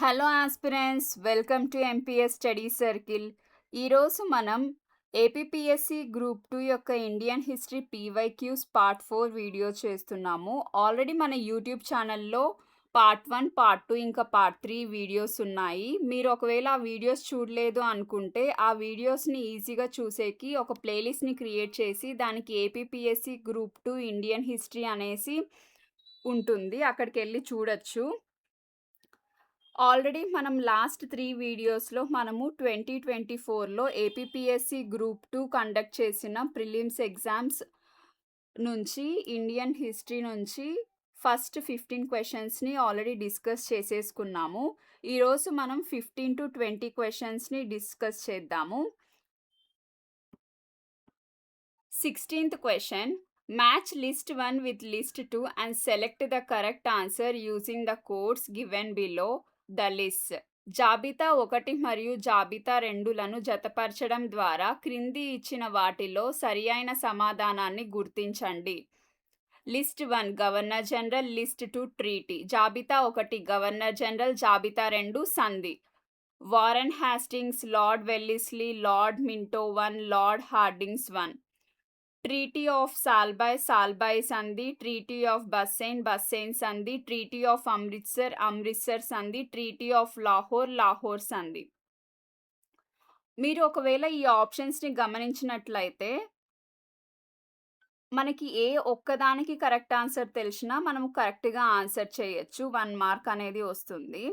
Hello aspirants, welcome to MPS study circle. ఈరోజు మనం APPSC group 2 యొక్క Indian history PYQs part 4 video చేస్తున్నాము. Already మన యూట్యూబ్ ఛానల్లో పార్ట్ 1, పార్ట్ 2 ఇంకా పార్ట్ 3 వీడియోస్ ఉన్నాయి. మీరు ఒకవేళ ఆ వీడియోస్ చూడలేదు అనుకుంటే ఆ వీడియోస్ని ఈజీగా చూసేకి ఒక ప్లేలిస్ట్ని క్రియేట్ చేసి దానికి ఏపీపీఎస్సి గ్రూప్ 2 ఇండియన్ హిస్టరీ అనేసి ఉంటుంది, అక్కడికి వెళ్ళి చూడొచ్చు. ఆల్రెడీ మనం లాస్ట్ 3 వీడియోస్‌లో మనము 2024లో ఏపీపీఎస్సి గ్రూప్ 2 కండక్ట్ చేసిన ప్రిలిమ్స్ ఎగ్జామ్స్ నుంచి ఇండియన్ హిస్టరీ నుంచి ఫస్ట్ 15 క్వెషన్స్‌ని ఆల్రెడీ డిస్కస్ చేసేసుకున్నాము. ఈరోజు మనం 15-20 క్వెషన్స్‌ని డిస్కస్ చేద్దాము. 16th question. Match list 1 with list 2 and select the correct answer using the codes given below the list. జాబితా 1 మరియు జాబితా 2లను జతపరచడం ద్వారా క్రింది ఇచ్చిన వాటిలో సరియైన సమాధానాన్ని గుర్తించండి. List 1 governor general, list 2 treaty. జాబితా 1 గవర్నర్ జనరల్, జాబితా 2 సంధి. Warren Hastings, lord Wellesley, lord Minto 1, lord Hardings 1. Treaty of Salbai, Salbai సంధి. ట్రీటీ ఆఫ్ బస్సేన్, బస్సేన్ సంధి. ట్రీటీ ఆఫ్ అమృత్సర్, అమృత్సర్ సంధి. ట్రీటీ ఆఫ్ లాహోర్, లాహోర్ సంధి. మీరు ఒకవేళ ఈ ఆప్షన్స్ని గమనించినట్లయితే మనకి ఏ ఒక్కదానికి కరెక్ట్ ఆన్సర్ తెలిసినా మనం కరెక్ట్గా ఆన్సర్ చేయొచ్చు, 1 మార్క్ అనేది వస్తుంది.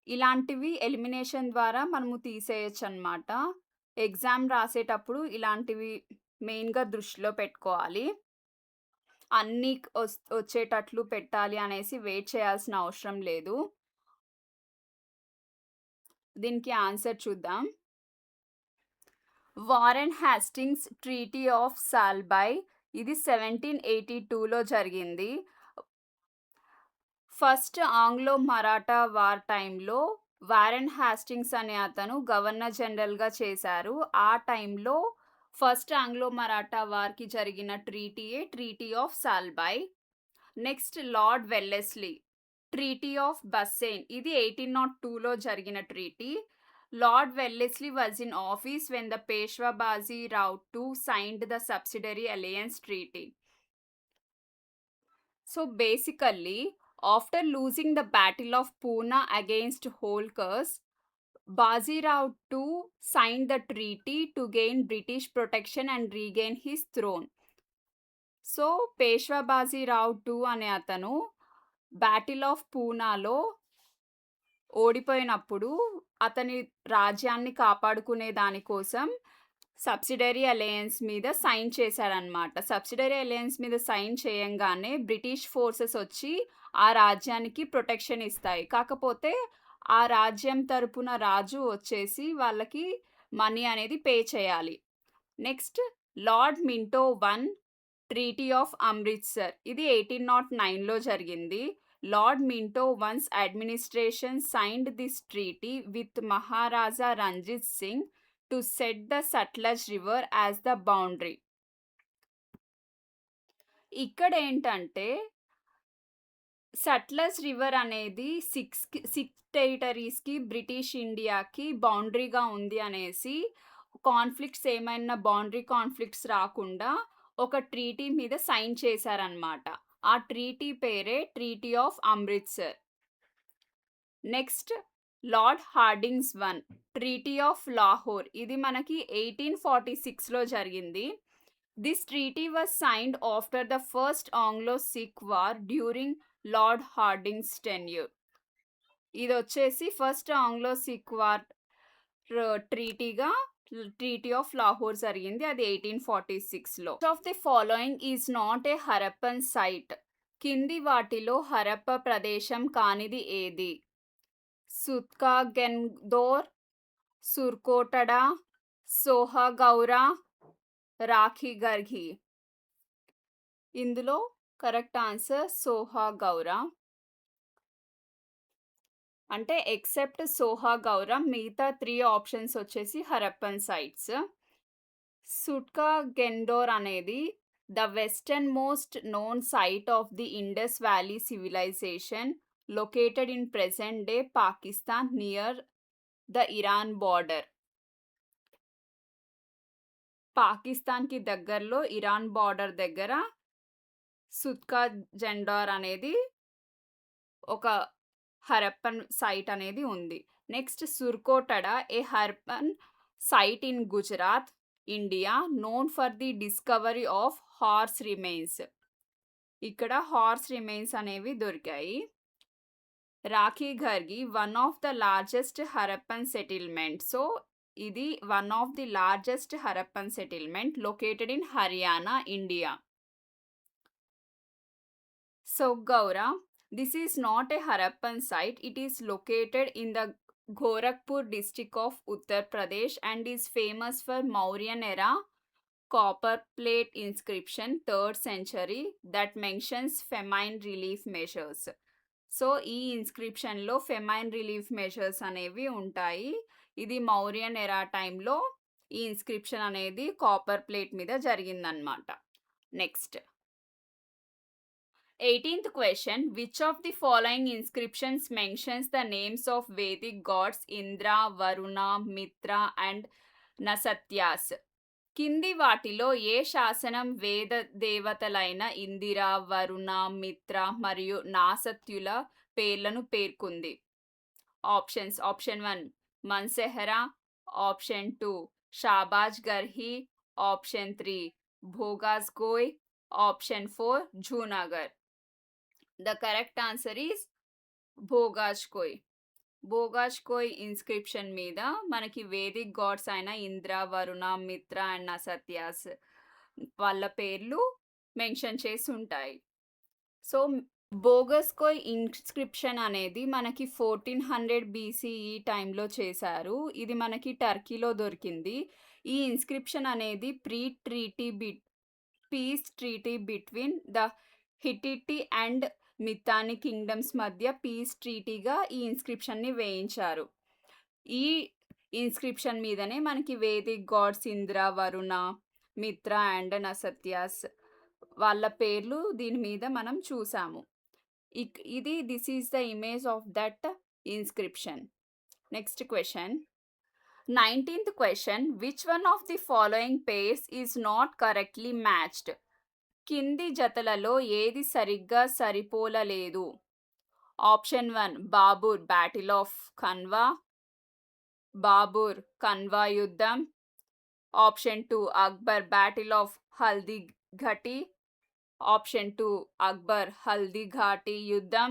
ఇలాంటివి ఎలిమినేషన్ ద్వారా మనము తీసేయచ్చు అన్నమాట. ఎగ్జామ్ రాసేటప్పుడు ఇలాంటివి మెయిన్గా దృష్టిలో పెట్టుకోవాలి. అన్నీ వచ్చేటట్లు పెట్టాలి అనేసి వెయిట్ చేయాల్సిన అవసరం లేదు. దీనికి ఆన్సర్ చూద్దాం. వారెన్ హాస్టింగ్స్ ట్రీటీ ఆఫ్ సాల్బాయ్ ఇది 1782లో జరిగింది. ఫస్ట్ ఆంగ్లో మరాఠా వార్ టైంలో వారెన్ హాస్టింగ్స్ అనే అతను గవర్నర్ జనరల్గా చేశారు. ఆ టైంలో ఫస్ట్ ఆంగ్లో మరాఠా వార్కి జరిగిన ట్రీటీయే treaty of Salbai. Next lord Wellesley treaty of Bassein ఇది 1802లో జరిగిన treaty. Lord Wellesley was in office when the Peshwa Baji Rao II signed the Subsidiary Alliance Treaty. So basically, after losing the Battle of Poona against Holkars, Baji Rao II signed the treaty to gain British protection and regain his throne. So Peshwa Baji Rao II అనే అతను battle of పూనాలో ఓడిపోయినప్పుడు అతని రాజ్యాన్ని కాపాడుకునే దానికోసం subsidiary alliance మీద sign చేశాడనమాట. Subsidiary alliance మీద సైన్ చేయంగానే బ్రిటిష్ ఫోర్సెస్ వచ్చి ఆ రాజ్యానికి ప్రొటెక్షన్ ఇస్తాయి. కాకపోతే ఆ రాజ్యం తరపున రాజు వచ్చేసి వాళ్ళకి మనీ అనేది పే చేయాలి. Next lord Minto 1 treaty of Amritsar ఇది 1809లో జరిగింది. Lord Minto I's administration signed this treaty with Maharaja Ranjit Singh to set the Satluj River as the boundary. ఇక్కడ ఏంటంటే సట్లజ్ రివర్ అనేది 6 టెరిటరీస్కి బ్రిటిష్ ఇండియాకి బౌండరీగా ఉంది అనేసి ఏమైనా బౌండరీ కాన్ఫ్లిక్ట్స్ రాకుండా ఒక ట్రీటీ మీద సైన్ చేశారనమాట. ఆ ట్రీటీ పేరే treaty of Amritsar. Next lord Hardings 1 treaty of Lahore ఇది మనకి 1846లో జరిగింది. This treaty was signed after the first Anglo Sikh war during lord Hardings tenure. ఇది వచ్చేసి ఫస్ట్ ఆంగ్లో సిక్ వార్ ట్రీటీగా ట్రీటీ ఆఫ్ లాహోర్ జరిగింది, అది 1846లో. Of the following is not a Harappan site. కింది వాటిలో హరప్ప ప్రదేశం కానిది ఏది? సుత్కాగెన్దోర్, సుర్కోటడా, సోహగౌరా, రాఖీగర్హి. ఇందులో కరెక్ట్ ఆన్సర్ సోహగౌరా. అంటే ఎక్సెప్ట్ సోహగౌరా మిగతా 3 ఆప్షన్స్ వచ్చేసి హరప్పన్ సైట్స్. సుట్కాగెన్డోర్ అనేది the western most known site of the Indus valley civilization located in present day Pakistan near the Iran border. పాకిస్తాన్‌కి దగ్గరలో ఇరాన్ బార్డర్ దగ్గర సుత్కా జెండార్ అనేది ఒక హరప్పన్ సైట్ అనేది ఉంది. Next Surkotada a Harappan site in Gujarat, India known for the discovery of horse remains. ఇక్కడ horse remains అనేవి దొరికాయి. Rakhigarhi one of the largest Harappan settlement. So, ఇది one of the largest Harappan settlement located in Haryana, India. Soggaura, this is not a Harappan site. It is located in the Gorakhpur district of Uttar Pradesh and is famous for Mauryan era copper plate inscription 3rd century that mentions famine relief measures. So ఈ ఇన్స్క్రిప్షన్‌లో famine relief measures అనేవి ఉంటాయి. ఇది మౌర్యన్ ఎరా టైంలో ఈ inscription అనేది copper plate మీద జరిగిందనమాట. Next 18th question. Which of the following inscriptions mentions the names of Vedic gods Indra, Varuna, Mitra and Nasatyas? కింది వాటిలో ఏ శాసనం వేద దేవతలైన ఇందిర, వరుణ, మిత్ర మరియు నాసత్యుల పేర్లను పేర్కొంది? Options. Option 1 Mansehra, option 2 Shahbaz Garhi, option 3 Boghazkoy, option 4 Junagarh. The correct answer is Boghazkoy. Boghazkoy inscription మీద మనకి వేదిక్ గాడ్స్ అయిన ఇంద్ర, వరుణ, మిత్ర అండ్ నసత్యాస్ వాళ్ళ పేర్లు మెన్షన్ చేసి ఉంటాయి. సో బోగస్కోయ్ ఇన్స్క్రిప్షన్ అనేది మనకి 1400 BCE టైంలో చేశారు. ఇది మనకి టర్కీలో దొరికింది. ఈ ఇన్స్క్రిప్షన్ అనేది peace treaty between the Hittite and Mitanni kingdoms మధ్య పీస్ ట్రీటీగా ఈ ఇన్స్క్రిప్షన్ని వేయించారు. ఈ ఇన్స్క్రిప్షన్ మీదనే మనకి వేదిక్ గాడ్స్ ఇంద్ర, వరుణ, మిత్ర అండ్ నసత్యాస్ వాళ్ళ పేర్లు దీని మీద మనం చూసాము. This is the image of that inscription. Next question 19th question. Which one of the following pairs is not correctly matched? కింది జతలలో ఏది సరిగ్గా సరిపోలలేదు? Option 1 Babur battle of Khanwa, Babur Khanwa యుద్ధం, option 2 Akbar battle of Haldi Ghati, option 2 Akbar Haldi Ghati యుద్ధం,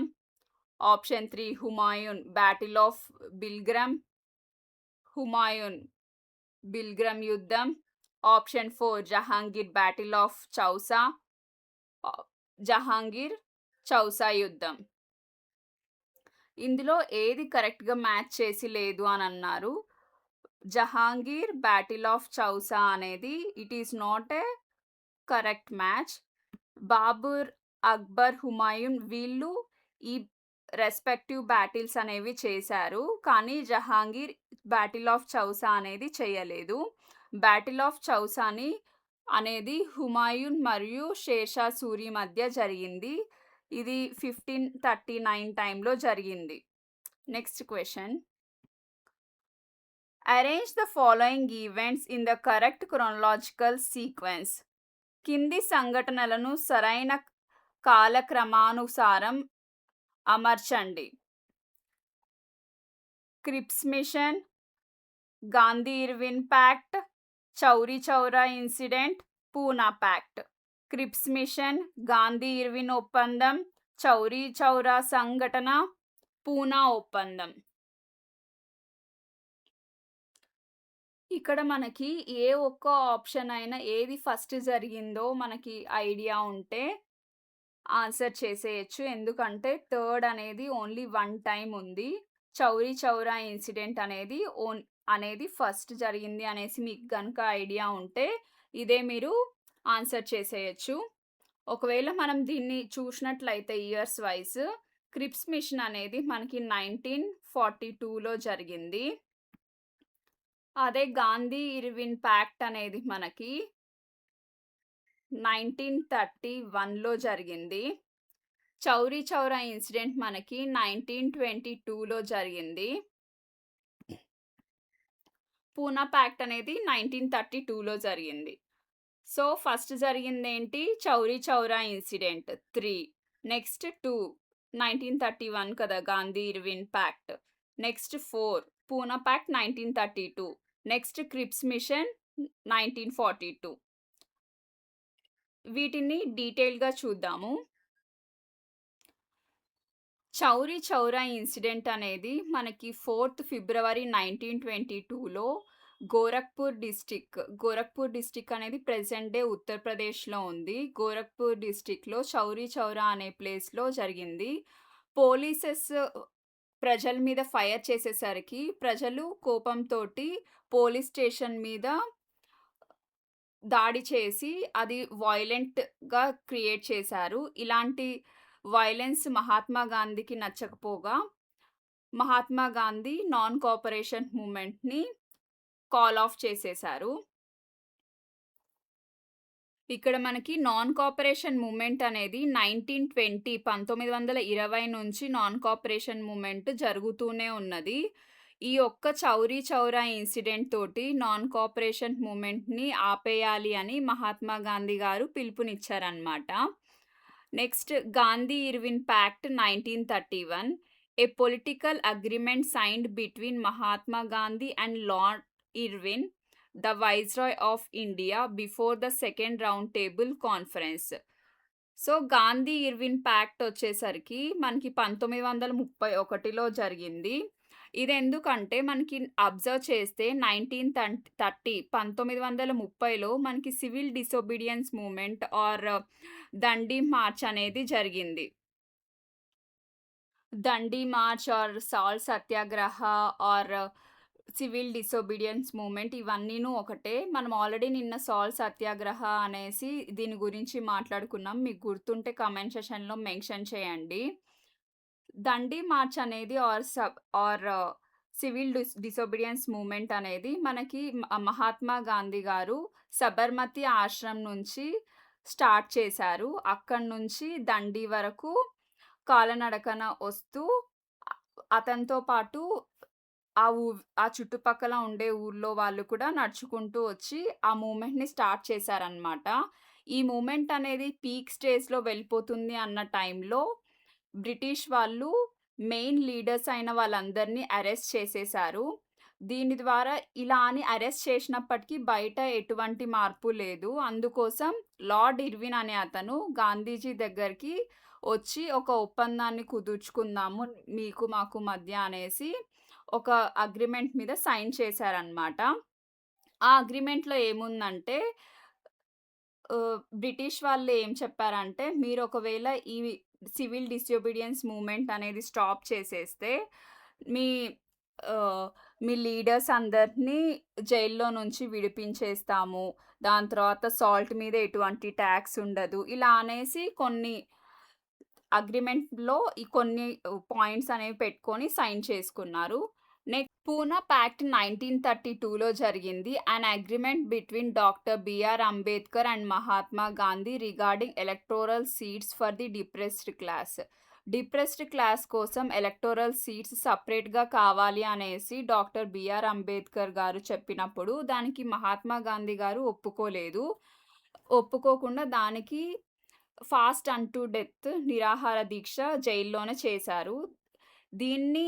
option 3 Humayun battle of Bilgram, Humayun Bilgram యుద్ధం, option 4 Jahangir battle of Chausa, Jahangir Chausa యుద్ధం. ఇందులో ఏది కరెక్ట్గా మ్యాచ్ చేసి లేదు అని అన్నారు. జహాంగీర్ బ్యాటిల్ ఆఫ్ చౌసా అనేది it is not a correct match. Babur, Akbar, Humayun వీళ్ళు ఈ రెస్పెక్టివ్ బ్యాటిల్స్ అనేవి చేశారు. కానీ జహాంగీర్ బ్యాటిల్ ఆఫ్ చౌసా అనేది చేయలేదు. బ్యాటిల్ ఆఫ్ చౌసాని అనేది హుమాయూన్ మరియు షేర్షా సూరి మధ్య జరిగింది. ఇది 1539 టైంలో జరిగింది. Next question. Arrange the following events in the correct chronological sequence. కింది సంఘటనలను సరైన కాలక్రమానుసారం అమర్చండి. Cripps mission, Gandhi Irwin pact, Chauri Chaura incident, Poona pact. Cripps mission, Gandhi Irwin ఒప్పందం, చౌరీ చౌరా సంఘటన, పూనా ఒప్పందం. ఇక్కడ మనకి ఏ ఒక్క ఆప్షన్ అయినా ఏది ఫస్ట్ జరిగిందో మనకి ఐడియా ఉంటే ఆన్సర్ చేసేయచ్చు. ఎందుకంటే థర్డ్ అనేది ఓన్లీ 1 టైం ఉంది. చౌరీ చౌరా ఇన్సిడెంట్ అనేది ఫస్ట్ జరిగింది అనేసి మీకు కనుక ఐడియా ఉంటే ఇదే మీరు ఆన్సర్ చేసేయచ్చు. ఒకవేళ మనం దీన్ని చూసినట్లయితే ఇయర్స్ వైజ్ క్రిప్స్ మిషన్ అనేది మనకి 1942లో జరిగింది. అదే గాంధీ ఇర్విన్ ప్యాక్ట్ అనేది మనకి 1931లో జరిగింది. చౌరీ చౌరా ఇన్సిడెంట్ మనకి 1922లో జరిగింది. పూనా ప్యాక్ట్ అనేది 1932లో జరిగింది. సో, ఫస్ట్ జరిగిందేంటి? చౌరీ చౌరా ఇన్సిడెంట్ 3. నెక్స్ట్ 2 1931 కదా! Gandhi Irwin pact. Next 4 Poona pact 1932. Next Cripps mission 1942. వీటిని డీటెయిల్‌గా చూద్దాము. చౌరీ చౌరా ఇన్సిడెంట్ అనేది మనకి 4థ్ ఫిబ్రవరి 1922లో గోరఖ్పూర్ డిస్ట్రిక్ట్ అనేది ప్రెజెంట్ డే ఉత్తరప్రదేశ్‌లో ఉంది. గోరఖ్పూర్ డిస్ట్రిక్ట్‌లో చౌరీ చౌరా అనే ప్లేస్‌లో జరిగింది. పోలీసెస్ ప్రజల మీద ఫైర్ చేసేసరికి ప్రజలు కోపంతోటి పోలీస్ స్టేషన్ మీద దాడి చేసి అది వయలెంట్‌గా క్రియేట్ చేశారు. ఇలాంటి వయలెన్స్ మహాత్మా గాంధీకి నచ్చకపోగా, మహాత్మా గాంధీ నాన్ కోఆపరేషన్ మూవ్‌మెంట్‌ని కాల్ ఆఫ్ చేసేశారు. ఇక్కడ మనకి నాన్ కోఆపరేషన్ మూవ్‌మెంట్ అనేది 1920 నుంచి నాన్ కోఆపరేషన్ మూవ్‌మెంట్ జరుగుతూనే ఉన్నది. ఈ ఒక్క చౌరీ చౌరా ఇన్సిడెంట్ తోటి నాన్ కోఆపరేషన్ మూవ్‌మెంట్‌ని ఆపేయాలి అని మహాత్మా గాంధీ గారు పిలుపునిచ్చారనమాట. Next Gandhi Irwin pact 1931. A political agreement signed between Mahatma Gandhi and Lord Irwin, the Viceroy of India, before the second round table conference. So, Gandhi Irwin pact వచ్చేసరికి మనకి 1931లో జరిగింది. ఇదెందుకంటే మనకి అబ్జర్వ్ చేస్తే 1930లో మనకి civil disobedience movement or Dandi march అనేది జరిగింది. Dandi march or salt satyagraha or civil disobedience movement ఇవన్నీను ఒకటే. మనం ఆల్రెడీ నిన్న సాల్ట్ సత్యాగ్రహ అనేసి దీని గురించి మాట్లాడుకున్నాం. మీకు గుర్తుంటే కామెంట్ సెషన్‌లో మెన్షన్ చేయండి. దండి మార్చ్ అనేది ఆర్ సివిల్ డిసొబీడియన్స్ మూవ్‌మెంట్ అనేది మనకి మహాత్మా గాంధీ గారు సబర్మతి ఆశ్రమం నుంచి స్టార్ట్ చేశారు. అక్కడి నుంచి దండి వరకు కాలనడకన వస్తూ అతనితో పాటు ఆ చుట్టుపక్కల ఉండే ఊర్లో వాళ్ళు కూడా నడుచుకుంటూ వచ్చి ఆ మూవ్‌మెంట్‌ని స్టార్ట్ చేశారనమాట. ఈ మూవ్‌మెంట్ అనేది పీక్ స్టేజ్‌లో వెళ్ళిపోతుంది అన్న టైంలో బ్రిటిష్ వాళ్ళు మెయిన్ లీడర్స్ అయిన వాళ్ళందరిని అరెస్ట్ చేసేశారు. దీని ద్వారా ఇలా అని అరెస్ట్ చేసినప్పటికీ బయట ఎటువంటి మార్పు లేదు. అందుకోసం లార్డ్ ఇర్విన్ అనే అతను గాంధీజీ దగ్గరికి వచ్చి ఒక ఒప్పందాన్ని కుదుర్చుకుందాము మీకు మాకు మధ్య అనేసి ఒక అగ్రీమెంట్ మీద సైన్ చేశారనమాట. ఆ అగ్రీమెంట్‌లో ఏముందంటే బ్రిటిష్ వాళ్ళు ఏం చెప్పారంటే, మీరు ఒకవేళ ఈ సివిల్ డిసొబీడియన్స్ మూవ్‌మెంట్ అనేది స్టాప్ చేసేస్తే, మీ మీ లీడర్స్ అందరిని జైల్లో నుంచి విడిపించేస్తాము. దాని తర్వాత సాల్ట్ మీద ఎటువంటి టాక్స్ ఉండదు. ఇలా అనేసి కొన్ని అగ్రీమెంట్‌లో ఈ కొన్ని పాయింట్స్ అనేవి పెట్టుకొని సైన్ చేసుకున్నారు. పూనా ప్యాక్ట్ 1932లో జరిగింది. An agreement between doctor B R Ambedkar and Mahatma Gandhi regarding electoral seats for the depressed class. Depressed class కోసం ఎలక్టోరల్ సీట్స్ సెపరేట్‌గా కావాలి అనేసి డాక్టర్ బిఆర్ అంబేద్కర్ గారు చెప్పినప్పుడు దానికి మహాత్మా గాంధీ గారు ఒప్పుకోలేదు. ఒప్పుకోకుండా దానికి ఫాస్ట్ అంటూ డెత్ నిరాహార దీక్ష జైల్లోనే చేశారు. దీన్ని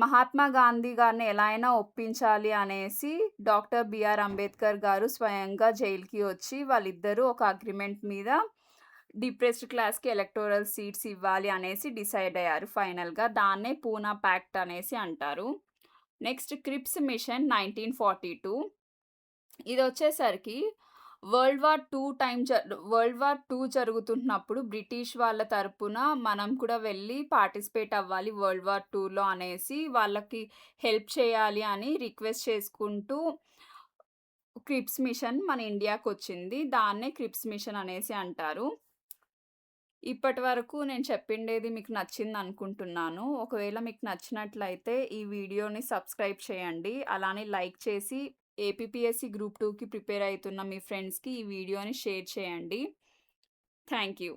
మహాత్మా గాంధీ గారిని ఎలా అయినా ఒప్పించాలి అనేసి డాక్టర్ బిఆర్ అంబేద్కర్ గారు స్వయంగా జైలుకి వచ్చి వాళ్ళిద్దరూ ఒక అగ్రీమెంట్ మీద డిప్రెస్డ్ క్లాస్‌కి ఎలక్టోరల్ సీట్స్ ఇవ్వాలి అనేసి డిసైడ్ అయ్యారు ఫైనల్‌గా. దాన్నే పూనా ప్యాక్ట్ అనేసి అంటారు. Next Cripps mission 1942. ఇదొచ్చేసరికి వరల్డ్ వార్ 2 జరుగుతున్నప్పుడు బ్రిటిష్ వాళ్ళ తరపున మనం కూడా వెళ్ళి పార్టిసిపేట్ అవ్వాలి వరల్డ్ వార్ 2లో అనేసి వాళ్ళకి హెల్ప్ చేయాలి అని రిక్వెస్ట్ చేసుకుంటూ క్రిప్స్ మిషన్ మన ఇండియాకొచ్చింది. దాన్నే క్రిప్స్ మిషన్ అనేసి అంటారు. ఇప్పటి వరకు నేను చెప్పిండేది మీకు నచ్చిందనుకుంటున్నాను. ఒకవేళ మీకు నచ్చినట్లయితే ఈ వీడియోని సబ్స్క్రైబ్ చేయండి. అలానే లైక్ చేసి ఏపీపీఎస్సీ గ్రూప్ 2కి ప్రిపేర్ అయితున్న మీ ఫ్రెండ్స్‌కి ఈ వీడియోని షేర్ చేయండి. Thank you.